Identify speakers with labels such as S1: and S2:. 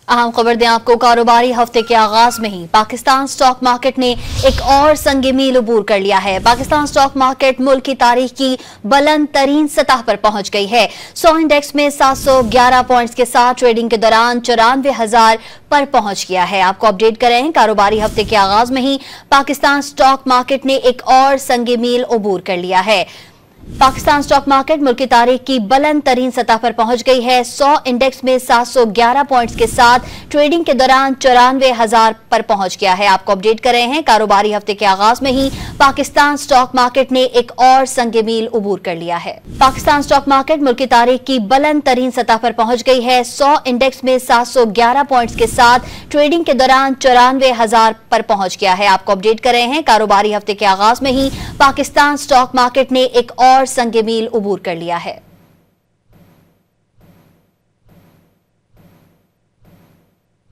S1: अहम खबर दें आपको, कारोबारी हफ्ते के आगाज में ही पाकिस्तान स्टॉक मार्केट ने एक और संग मील अबूर कर लिया है। पाकिस्तान स्टॉक मार्केट मुल्क की तारीख की बुलंद तरीन सतह पर पहुंच गई है। 100 इंडेक्स में 711 पॉइंट्स के साथ ट्रेडिंग के दौरान 94,000 पर पहुंच गया है। आपको अपडेट करें, कारोबारी हफ्ते के आगाज में ही पाकिस्तान स्टॉक मार्केट ने एक और संग मील अबूर कर लिया है। पाकिस्तान स्टॉक मार्केट मुल्क की तारीख की बुलंद तरीन सतह पर पहुंच गई है। 100 इंडेक्स में 711 पॉइंट्स के साथ ट्रेडिंग के दौरान 94,000 पर पहुंच गया है। आपको अपडेट कर रहे हैं, कारोबारी हफ्ते के आगाज में ही पाकिस्तान स्टॉक मार्केट ने एक और संग मील अबूर कर लिया है। पाकिस्तान स्टॉक मार्केट मुल्क की तारीख की बुलंद तरीन सतह पर पहुंच गई है। 100 इंडेक्स में 711 पॉइंट्स के साथ ट्रेडिंग के दौरान 94,000 पर पहुंच गया है। आपको अपडेट कर रहे हैं, कारोबारी हफ्ते के आगाज में ही पाकिस्तान स्टॉक मार्केट ने एक और संग मील अबूर कर लिया है।